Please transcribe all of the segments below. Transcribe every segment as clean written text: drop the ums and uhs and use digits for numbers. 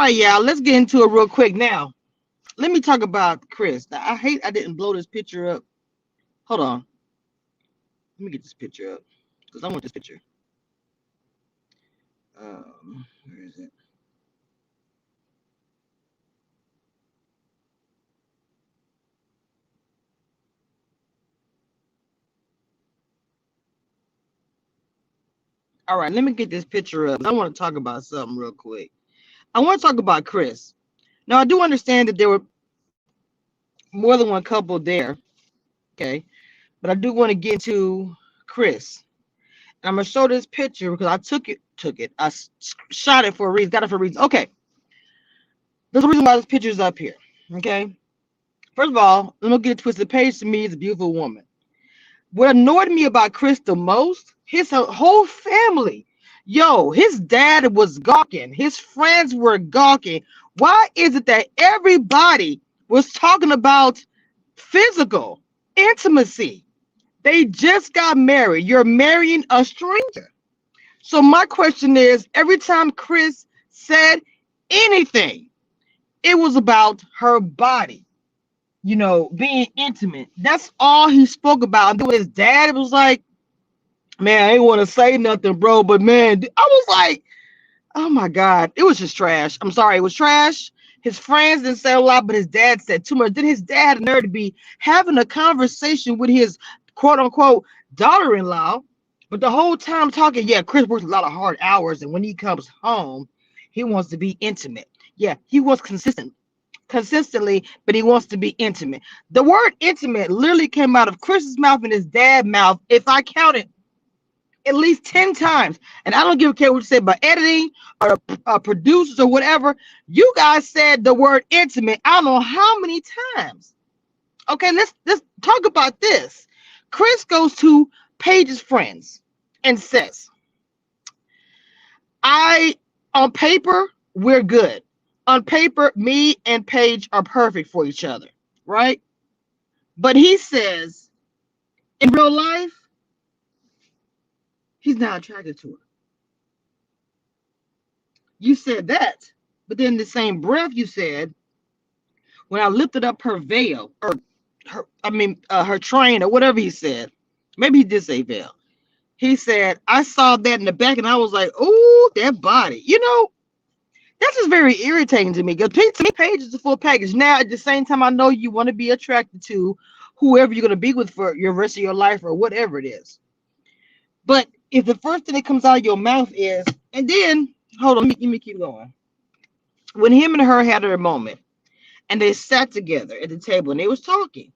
right, y'all. Let's get into it real quick now. Let me talk about Chris. Now, I hate I didn't blow this picture up. Hold on. Let me get this picture up because I want this picture. Where is it? All right, let me get this picture up. I want to talk about something real quick. I want to talk about Chris. Now, I do understand that there were more than one couple there, okay? But I do want to get into Chris. And I'm gonna show this picture because I took it. I shot it for a reason, got it for a reason. Okay, there's a reason why this picture's up here. Okay, first of all, let me get it twisted. Paige to me is a beautiful woman. What annoyed me about Chris the most, his whole family. Yo, his dad was gawking. His friends were gawking. Why is it that everybody was talking about physical intimacy? They just got married. You're marrying a stranger. So my question is, every time Chris said anything, it was about her body, being intimate. That's all he spoke about. And with his dad, it was like, man, I ain't want to say nothing, bro, but man, I was like, oh my God, it was just trash. I'm sorry, it was trash. His friends didn't say a lot, but his dad said too much. Then his dad had the nerve to be having a conversation with his quote unquote daughter-in-law, but the whole time talking, yeah, Chris works a lot of hard hours, and when he comes home, he wants to be intimate. Yeah, he was consistently, but he wants to be intimate. The word intimate literally came out of Chris's mouth and his dad's mouth, if I counted at least 10 times. And I don't give a care what you say about editing or producers or whatever. You guys said the word intimate, I don't know how many times. Okay, let's talk about this. Chris goes to Paige's friends and says, on paper, we're good. On paper, me and Paige are perfect for each other, right? But he says, in real life, he's not attracted to her. You said that, but then in the same breath you said, when I lifted up her veil, or her train, or whatever he said, maybe he did say veil. He said, I saw that in the back and I was like, oh, that body. That's just very irritating to me because to me, Paige is a full package. Now, at the same time, I know you want to be attracted to whoever you're going to be with for your rest of your life or whatever it is. But if the first thing that comes out of your mouth is, and then, hold on, let me keep going. When him and her had their moment and they sat together at the table and they was talking,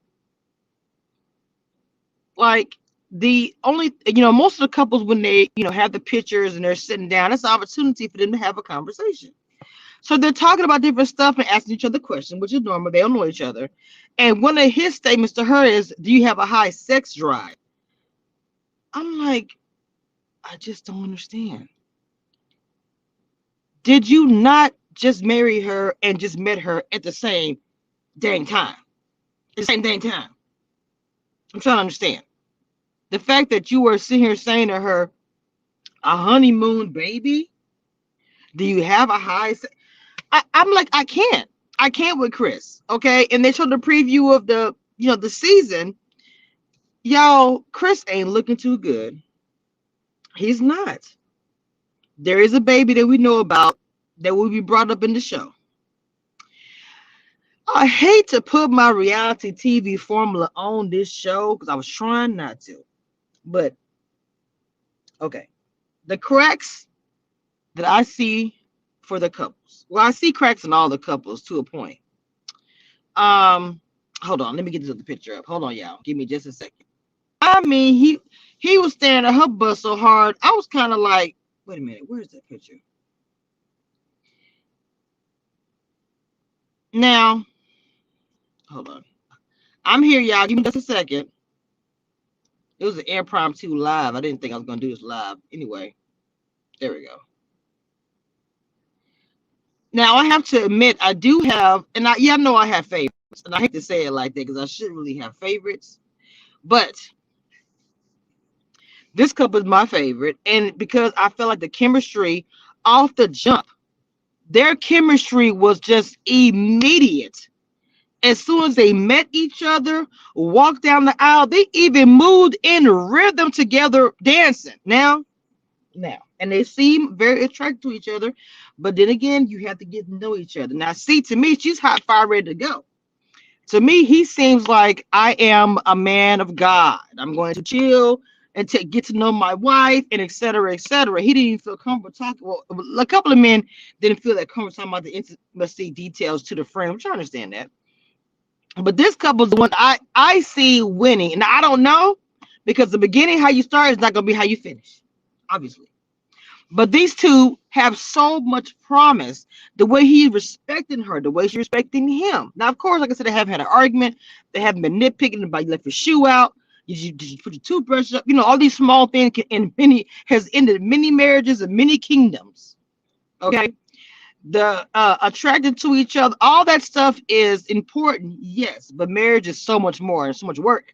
like, the only, most of the couples, when they, have the pictures and they're sitting down, it's an opportunity for them to have a conversation. So they're talking about different stuff and asking each other questions, which is normal. They don't know each other. And one of his statements to her is, do you have a high sex drive? I'm like, I just don't understand. Did you not just marry her and just met her at the same dang time? The same dang time. I'm trying to understand. The fact that you were sitting here saying to her, a honeymoon baby? Do you have a high sex? I'm like, I can't with Chris. Okay. And they showed the preview of the season. Y'all, Chris ain't looking too good. He's not. There is a baby that we know about that will be brought up in the show. I hate to put my reality TV formula on this show because I was trying not to. But, okay. The cracks that I see for the couples. Well, I see cracks in all the couples to a point. Hold on. Let me get this other picture up. Hold on, y'all. Give me just a second. I mean, he was staring at her butt so hard. I was kind of like, wait a minute. Where's that picture? Now, hold on. I'm here, y'all. Give me just a second. It was an impromptu live. I didn't think I was going to do this live. Anyway, there we go. Now, I have to admit, I do have, and I know I have favorites. And I hate to say it like that because I shouldn't really have favorites. But this couple is my favorite. And because I felt like the chemistry off the jump Their chemistry was just immediate. As soon as they met each other, walked down the aisle, they even moved in rhythm together dancing. Now, and they seem very attracted to each other, but then again, you have to get to know each other. Now, see, to me, she's hot fire, ready to go. To me, he seems like I am a man of God. I'm going to chill and get to know my wife and et cetera, et cetera. He didn't even feel comfortable talking. Well, a couple of men didn't feel that comfortable talking about the intimacy details to the friend, which I understand that. But this couple's the one I see winning. And I don't know, because the beginning, how you start, is not going to be how you finish, obviously. But these two have so much promise. The way he respecting her, the way she's respecting him. Now, of course, like I said, they haven't had an argument. They haven't been nitpicking about you left your shoe out. Did you put your toothbrush up? All these small things has ended many marriages and many kingdoms. Okay. The attracted to each other, all that stuff is important, yes, but marriage is so much more and so much work.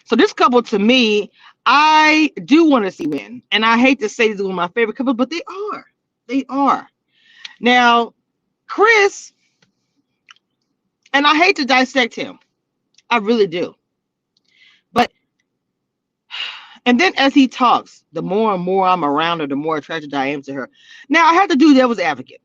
So this couple, to me, I do want to see win. And I hate to say this is one of my favorite couples, but they are. They are. Now, Chris, and I hate to dissect him. I really do. But, and then as he talks, the more and more I'm around her, the more attracted I am to her. Now, I have to do devil's advocate.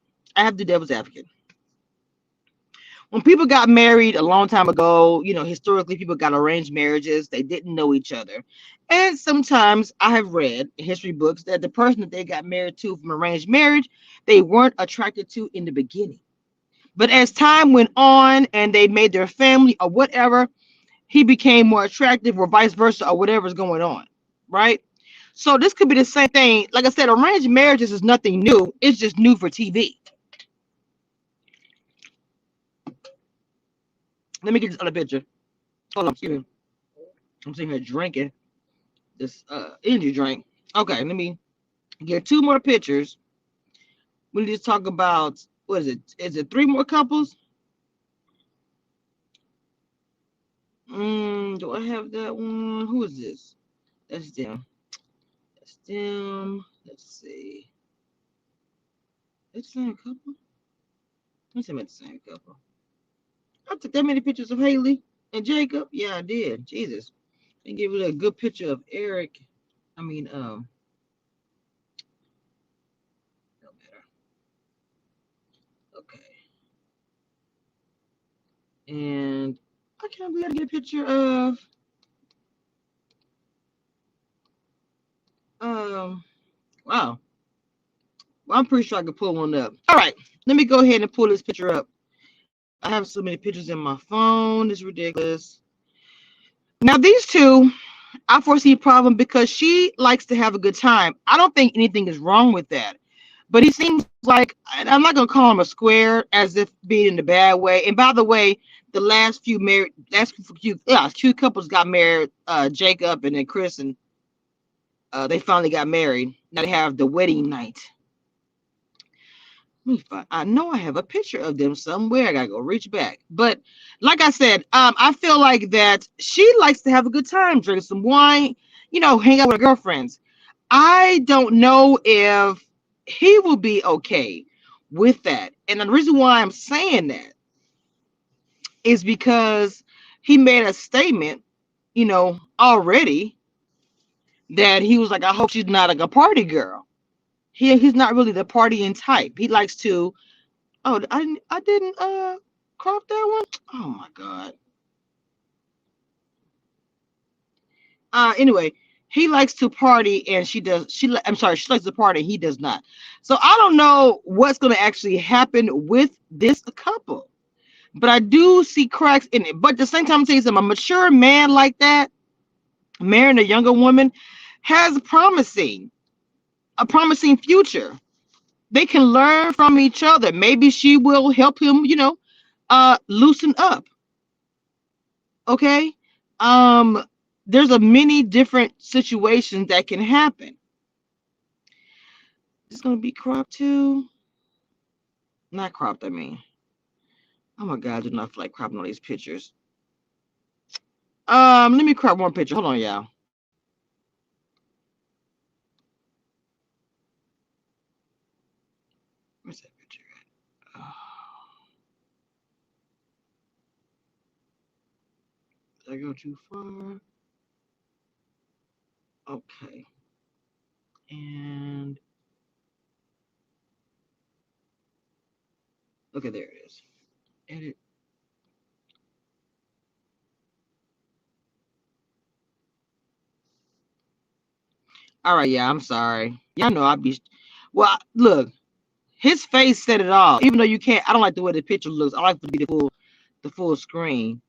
When people got married a long time ago, historically people got arranged marriages. They didn't know each other. And sometimes I have read in history books that the person that they got married to from arranged marriage, they weren't attracted to in the beginning. But as time went on and they made their family or whatever, he became more attractive, or vice versa, or whatever's going on. Right? So this could be the same thing. Like I said, arranged marriages is nothing new. It's just new for TV. Let me get this other picture. Hold on, excuse me. I'm sitting here drinking this energy drink. Okay, let me get two more pictures. We need to talk about, what is it? Is it three more couples? Do I have that one? Who is this? That's them. That's them. Let's see. It's the same couple? Let's see if it's the same couple. I took that many pictures of Haley and Jacob. Yeah, I did. Jesus. And give it a good picture of Eric. I mean, no matter. Okay. And I can't believe I get a picture of wow. Well, I'm pretty sure I can pull one up. All right, let me go ahead and pull this picture up. I have so many pictures in my phone. It's ridiculous. Now, these two, I foresee a problem because she likes to have a good time. I don't think anything is wrong with that. But he seems like, I'm not going to call him a square as if being in a bad way. And by the way, the last few couples got married, Jacob and then Chris, and they finally got married. Now they have the wedding night. I know I have a picture of them somewhere. I gotta go reach back. But like I said, I feel like that she likes to have a good time, drink some wine, hang out with her girlfriends. I don't know if he will be okay with that. And the reason why I'm saying that is because he made a statement, already, that he was like, I hope she's not like a party girl. He's not really the partying type. He likes to. Oh, I didn't crop that one. Oh my god. Anyway, he likes to party and I'm sorry, she likes to party and he does not. So I don't know what's going to actually happen with this couple. But I do see cracks in it. But at the same time, I'm saying a mature man like that, marrying a younger woman, has a promising future. They can learn from each other. Maybe she will help him, loosen up. Okay. There's a many different situations that can happen. It's gonna be cropped too. Not cropped, I mean. Oh my god, I do not feel like cropping all these pictures. Let me crop one picture. Hold on, y'all. Where's that picture at? Did I go too far? Okay. And okay, there it is. Edit. All right, yeah, I'm sorry. Y'all know I'd be. Well, look, his face said it all. Even though you can't, I don't like the way the picture looks. I like to be the full screen.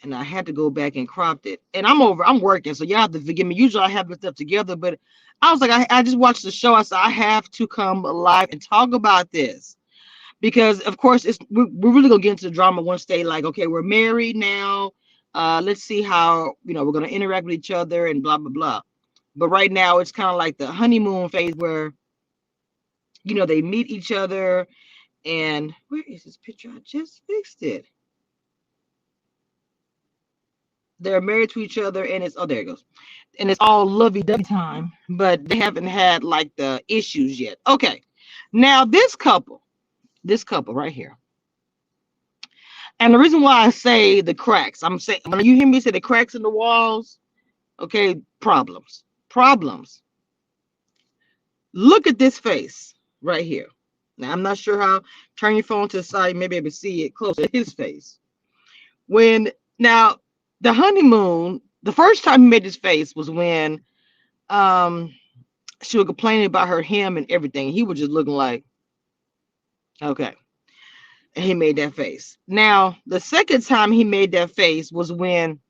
And I had to go back and cropped it. And I'm working, so y'all have to forgive me. Usually I have this stuff together, but I was like, I just watched the show. I said I have to come live and talk about this because, of course, we're really gonna get into the drama once they like, okay, we're married now. Let's see how we're gonna interact with each other and blah blah blah. But right now it's kind of like the honeymoon phase where they meet each other. And where is this picture? I just fixed it. They're married to each other, and it's there it goes. And it's all lovey-dovey time, but they haven't had like the issues yet. Okay, now this couple right here, and the reason why I say the cracks, I'm saying when you hear me say the cracks in the walls, okay, problems. Look at this face right here. Now I'm not sure how. Turn your phone to the side, maybe able to see it close to his face. Now the honeymoon, the first time he made his face was when she was complaining about him and everything. He was just looking like, okay. And he made that face. Now, the second time he made that face was when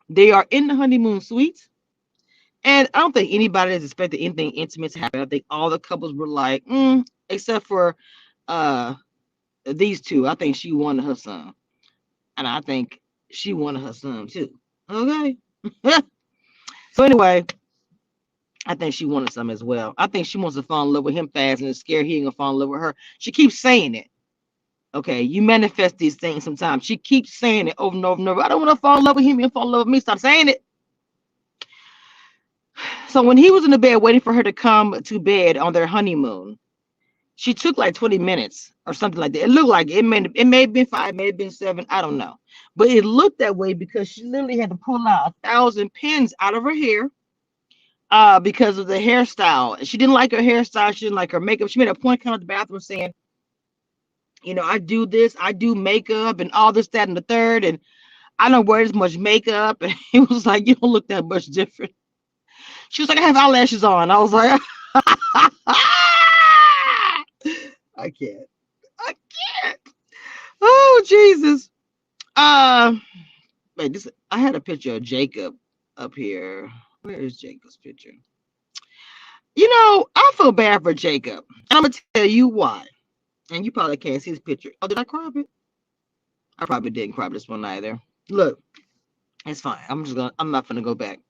they are in the honeymoon suite. And I don't think anybody has expected anything intimate to happen. I think all the couples were like, except for these two. I think she wanted her son. And I think she wanted her son too. Okay. So anyway, I think she wanted some as well. I think she wants to fall in love with him fast and is scared he ain't gonna fall in love with her. She keeps saying it. Okay, you manifest these things sometimes. She keeps saying it over and over and over. I don't want to fall in love with him and fall in love with me. Stop saying it. So when he was in the bed waiting for her to come to bed on their honeymoon, she took like 20 minutes or something like that. It looked like it may have been 5, may have been 7. I don't know. But it looked that way because she literally had to pull out 1,000 pins out of her hair because of the hairstyle. She didn't like her hairstyle. She didn't like her makeup. She made a point coming out the bathroom saying, I do this, I do makeup and all this, that, and the third, and I don't wear as much makeup. And he was like, you don't look that much different. She was like, I have eyelashes on. I was like, I can't. I can't. Oh, Jesus. Wait, I had a picture of Jacob up here. Where is Jacob's picture? I feel bad for Jacob. And I'm going to tell you why. And you probably can't see his picture. Oh, did I crop it? I probably didn't crop this one either. Look, it's fine. I'm not gonna go back.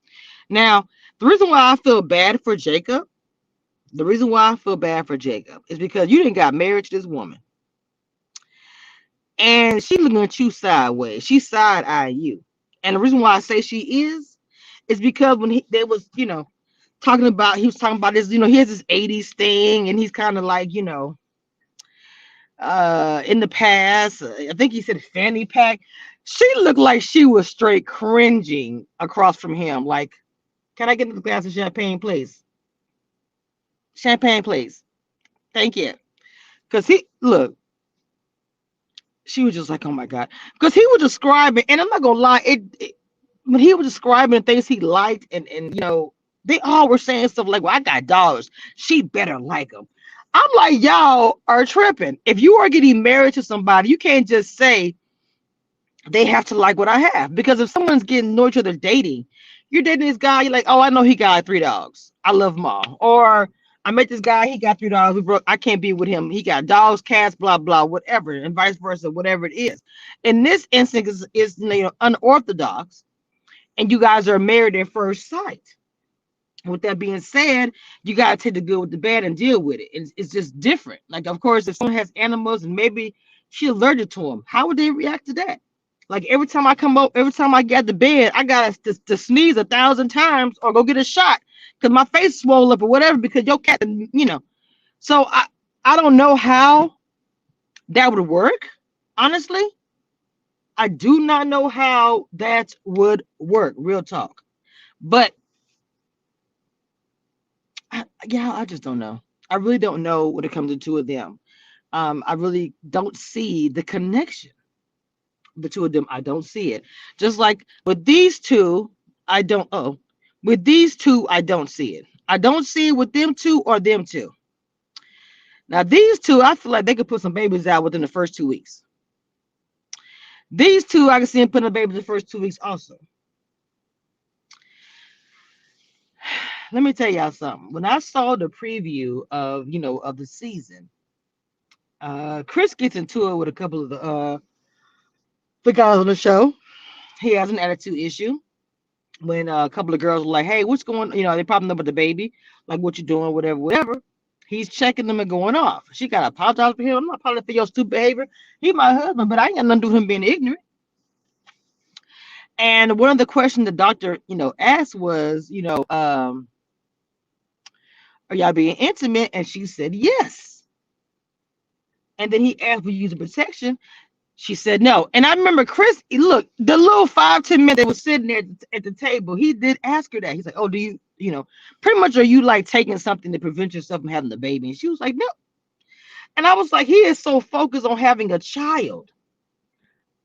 Now, the reason why I feel bad for Jacob, is because you didn't got married to this woman. And she looking at you sideways. She side-eyeing you. And the reason why I say she is because when he was talking about this, he has this 80s thing, and he's kind of like, in the past, I think he said fanny pack. She looked like she was straight cringing across from him. Like, can I get a glass of champagne, please? Champagne, please. Thank you. Because she was just like, oh my God. Because he was describing, and I'm not going to lie, when he was describing things he liked, and they all were saying stuff like, well, I got dollars. She better like him. I'm like, y'all are tripping. If you are getting married to somebody, you can't just say they have to like what I have. Because if someone's getting know each other dating, you're dating this guy, you're like, oh, I know he got 3 dogs. I love them all. Or I met this guy, he got 3 dogs. I can't be with him. He got dogs, cats, blah, blah, whatever, and vice versa, whatever it is. In this instance is unorthodox, and you guys are married at first sight. With that being said, you got to take the good with the bad and deal with it. It's just different. Like, of course, if someone has animals and maybe she's allergic to them, how would they react to that? Like, every time I get to bed, I got to sneeze 1,000 times or go get a shot because my face swole up or whatever because your cat, So I don't know how that would work. Honestly, I do not know how that would work. Real talk. But yeah, I just don't know. I really don't know when it comes to two of them. I really don't see the connection. The two of them, I don't see it. Just like with these two, I don't. Oh, with these two, I don't see it. I don't see it with them two or them two. Now these two, I feel like they could put some babies out within the first 2 weeks. These two, I can see them putting a baby in the first 2 weeks also. Let me tell y'all something. When I saw the preview of of the season, Chris gets into it with a couple of the guys on the show. He has an attitude issue when a couple of girls were like, "Hey, what's going?" They popping up with the baby, like, "What you doing?" Whatever, whatever. He's checking them and going off. She got to apologize for him. I'm not apologizing for your stupid behavior. He's my husband, but I ain't got nothing to do with him being ignorant. And one of the questions the doctor, asked was, are y'all being intimate? And she said yes. And then he asked, "Will you use the protection?" She said no. And I remember Chris, look, the little 5-10 minutes that was sitting there at the table, he did ask her that. He's like, "Oh, do you, pretty much, are you like taking something to prevent yourself from having the baby?" And she was like, "No." And I was like, he is so focused on having a child.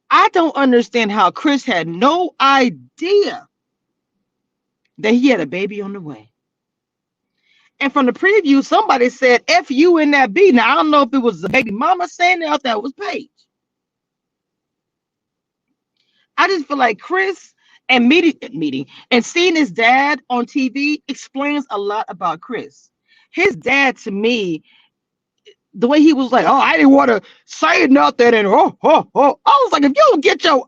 I don't understand how Chris had no idea that he had a baby on the way. And from the preview, somebody said "F you in that B." Now I don't know if it was the baby mama saying it or if that was Paige. I just feel like Chris and meeting and seeing his dad on TV explains a lot about Chris. His dad, to me, the way he was like, "Oh, I didn't want to say nothing," and I was like, if you don't get your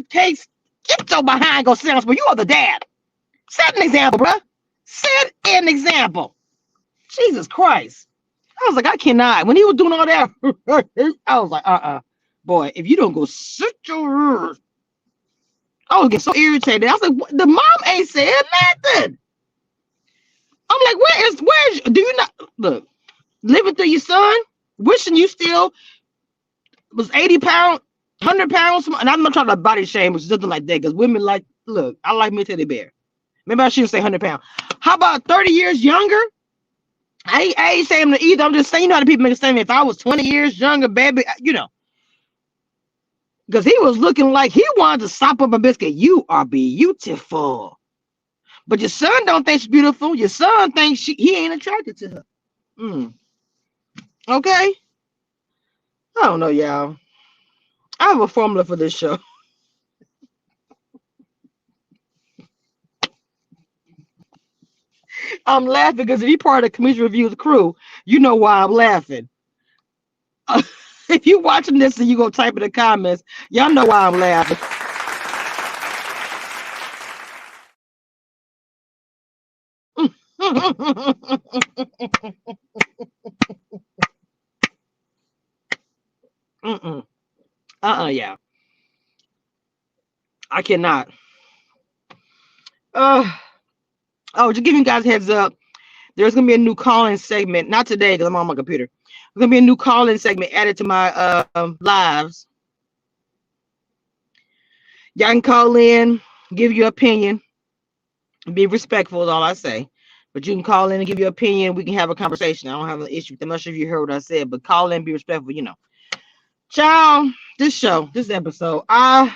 case, get your behind, go sit down, but you are the dad. Set an example, bruh. Set an example. Jesus Christ. I was like, I cannot. When he was doing all that, I was like, boy, if you don't go sit your, I was getting so irritated. I was like, the mom ain't said nothing. I'm like, where's, do you not, look, living through your son, wishing you still was 80 pounds, 100 pounds, and I'm not trying to body shame or something like that, because women like, look, I like me a teddy bear. Maybe I shouldn't say 100 pounds. How about 30 years younger? I ain't saying to either. I'm just saying, how the people make a statement. If I was 20 years younger, baby, because he was looking like he wanted to sop up a biscuit. You are beautiful. But your son don't think she's beautiful. Your son thinks he ain't attracted to her. Okay? I don't know, y'all. I have a formula for this show. I'm laughing because if you're part of the Commission Reviews crew, you know why I'm laughing. If you're watching this and you go type in the comments, y'all know why I'm laughing. Yeah. I cannot. Just giving you guys a heads up. There's gonna be a new call-in segment. Not today because I'm on my computer. There's gonna be a new call-in segment added to my lives. Y'all can call in, give your opinion, be respectful is all I say. But you can call in and give your opinion. We can have a conversation. I don't have an issue. I'm not sure if you heard what I said, but call in, be respectful. Child, this episode, I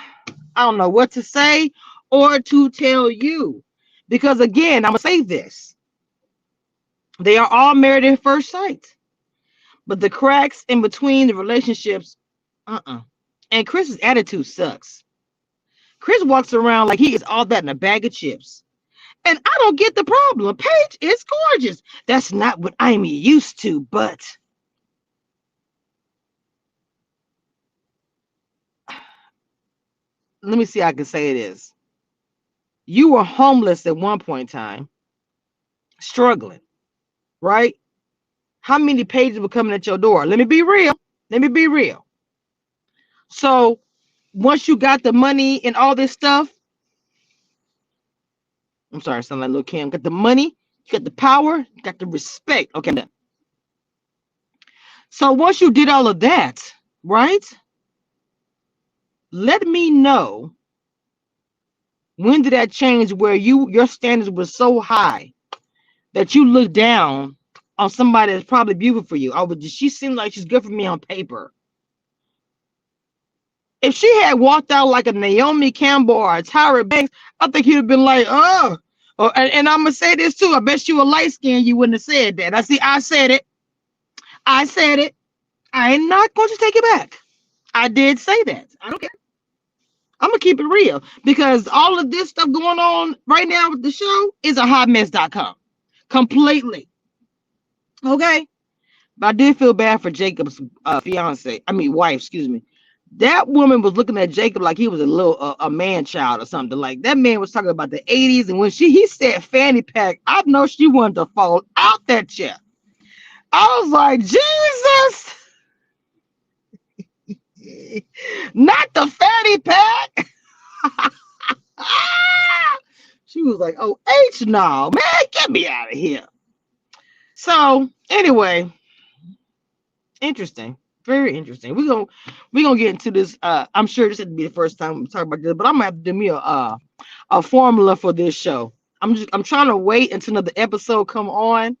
don't know what to say or to tell you, because again, I'm gonna say this: they are all married at first sight, but the cracks in between the relationships, And Chris's attitude sucks. Chris walks around like he is all that in a bag of chips. And I don't get the problem. Paige is gorgeous. That's not what I'm used to, but let me see how I can say it is. You were homeless at one point in time, struggling, right? How many pages were coming at your door? Let me be real. Let me be real. So once you got the money and all this stuff, I'm sorry, I sound like little Kim. Got the money, you got the power, you got the respect. Okay, I'm done. So once you did all of that, right? Let me know, when did that change where your standards were so high that you look down on somebody that's probably beautiful for you? Oh, she seems like she's good for me on paper. If she had walked out like a Naomi Campbell or a Tyra Banks, I think he'd have been like, oh. And I'm gonna say this too. I bet you were light skinned, you wouldn't have said that. I said it. I said it. I am not going to take it back. I did say that. I don't care. I'm gonna keep it real, because all of this stuff going on right now with the show is a hotmess.com. Completely. Okay. But I did feel bad for Jacob's wife, excuse me. That woman was looking at Jacob like he was a little a man child or something. Like, that man was talking about the 80s, and when he said fanny pack, I know she wanted to fall out that chair. I was like, Jesus, not the fanny pack. She was like, oh, H no, man, get me out of here. So anyway, interesting. Very interesting. We're gonna get into this. I'm sure this would be the first time we talk about this, but I'm gonna have to do me a formula for this show. I'm trying to wait until another episode come on,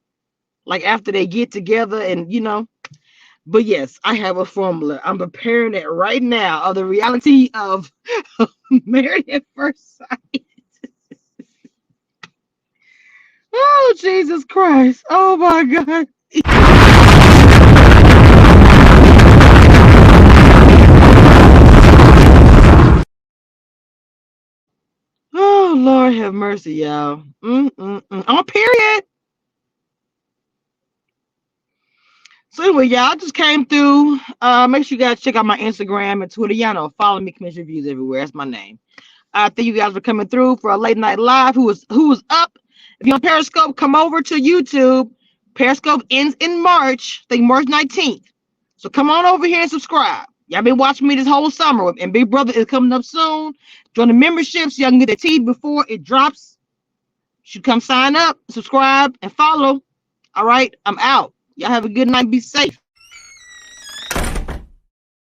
like after they get together, and But yes, I have a formula. I'm preparing it right now of the reality of Married at First Sight. Oh, Jesus Christ. Oh my God. Oh, Lord have mercy, y'all. On period. So anyway, y'all, I just came through. Make sure you guys check out my Instagram and Twitter. Y'all know, follow me, Commission Reviews everywhere. That's my name. Thank you guys for coming through for a late night live. Who was up? If you're on Periscope, come over to YouTube. Periscope ends in March. I think March 19th. So come on over here and subscribe. Y'all been watching me this whole summer, and Big Brother is coming up soon. Join the membership so y'all can get the tea before it drops. You should come sign up, subscribe, and follow. All right, I'm out. Y'all have a good night. Be safe.